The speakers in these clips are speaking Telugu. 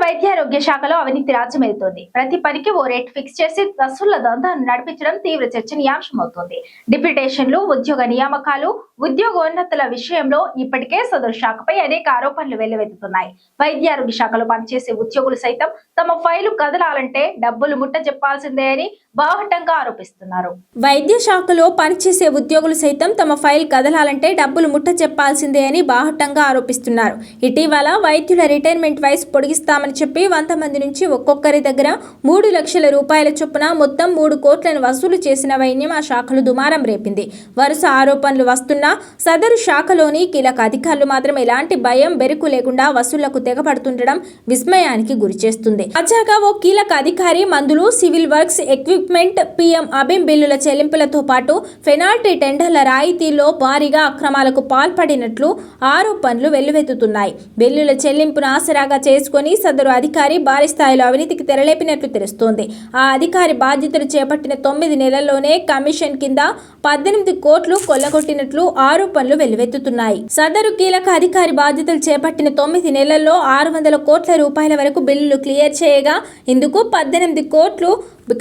వైద్యారోగ్య శాఖలో అవినీతి రాజ్యమేలుతోంది. ప్రతి పనికి ఓ రేట్ ఫిక్స్ చేసి వసూళ్ల దందాను నడిపించడం తీవ్ర చర్చనీయాంశమవుతోంది. డిప్యూటేషన్లు, ఉద్యోగ నియామకాలు, ఉద్యోగోన్నతుల విషయంలో ఇప్పటికే సదరు శాఖపై అనేక ఆరోపణలు వెల్లువెత్తుతున్నాయి. వైద్యారోగ్య శాఖలో పనిచేసే ఉద్యోగులు సైతం తమ ఫైలు కదలాలంటే డబ్బులు ముట్ట చెప్పాల్సిందే అని బాహటంగా ఆరోపిస్తున్నారు. వైద్య శాఖలో పనిచేసే ఉద్యోగులు సైతం తమ ఫైల్ కదలాలంటే డబ్బులు ముట్ట చెప్పాల్సిందే అని బాహటంగా ఆరోపిస్తున్నారు. ఇటీవల వైద్యుల రిటైర్మెంట్ వయసు పొడిగిస్తామని చెప్పి 100 మంది నుంచి ఒక్కొక్కరి దగ్గర 3 లక్షల రూపాయల చొప్పున మొత్తం 3 కోట్లను వసూలు చేసిన వైన్యం ఆ శాఖలు దుమారం రేపింది. వరుస ఆరోపణలు వస్తున్నా సదరు శాఖలోని కీలక అధికారులు మాత్రం ఎలాంటి భయం బెరుకు లేకుండా వసూళ్లకు తెగపడుతుండడం విస్మయానికి గురిచేస్తుంది. తాజాగా ఓ కీలక అధికారి మందులు, సివిల్ వర్క్స్, ఎక్విప్మెంట్, పీఎం అబిం బిల్లుల చెల్లింపులతో పాటు పెనాల్టీ టెండర్ల రాయితీల్లో భారీగా అక్రమాలకు పాల్పడినట్లు ఆరోపణలు వెల్లువెత్తుతున్నాయి. బిల్లుల చెల్లింపును ఆసరాగా చేసుకుని సదరు అధికారి భారీ స్థాయిలో అవినీతికి తెరలేపినట్లు తెలుస్తోంది. ఆ అధికారి బాధ్యతలు చేపట్టిన 9 నెలల్లోనే కమిషన్ కింద 18 కోట్లు కొల్లగొట్టినట్లు ఆరోపణలు వెల్లువెత్తుతున్నాయి. సదరు కీలక అధికారి బాధ్యతలు చేపట్టిన 9 నెలల్లో 600 కోట్ల రూపాయల వరకు బిల్లులు క్లియర్ చేయగా ఇందుకు 18 కోట్లు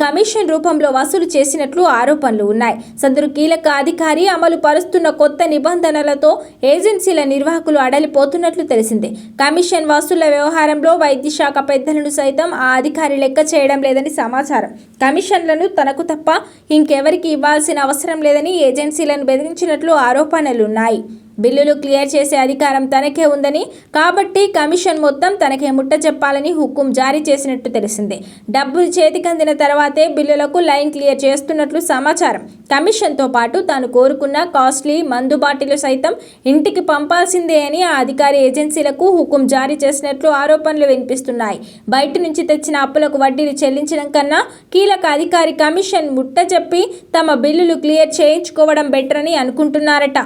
కమిషన్ రూపంలో వసూలు చేసినట్లు ఆరోపణలు ఉన్నాయి. సదరు కీలక అధికారి అమలు పరుస్తున్న కొత్త నిబంధనలతో ఏజెన్సీల నిర్వాహకులు అడలిపోతున్నట్లు తెలిసింది. కమిషన్ వసూళ్ల వ్యవహారంలో వైద్య శాఖ పెద్దలను సైతం ఆ అధికారి లెక్క చేయడం లేదని సమాచారం. కమిషన్లను తనకు తప్ప ఇంకెవరికి ఇవ్వాల్సిన అవసరం లేదని ఏజెన్సీలను బెదిరించినట్లు ఆరోపణలున్నాయి. బిల్లులు క్లియర్ చేసే అధికారం తనకే ఉందని, కాబట్టి కమిషన్ మొత్తం తనకే ముట్ట చెప్పాలని హుకుం జారీ చేసినట్టు తెలిసింది. డబ్బులు చేతికందిన తర్వాతే బిల్లులకు లైన్ క్లియర్ చేస్తున్నట్లు సమాచారం. కమిషన్తో పాటు తాను కోరుకున్న కాస్ట్లీ మందు బాటిల్ సైతం ఇంటికి పంపాల్సిందే అని ఆ అధికారి ఏజెన్సీలకు హుకుం జారీ చేసినట్లు ఆరోపణలు వినిపిస్తున్నాయి. బయట నుంచి తెచ్చిన అప్పులకు వడ్డీలు చెల్లించడం కన్నా కీలక అధికారి కమిషన్ ముట్ట చెప్పి తమ బిల్లులు క్లియర్ చేయించుకోవడం బెటర్ అని అనుకుంటున్నారట.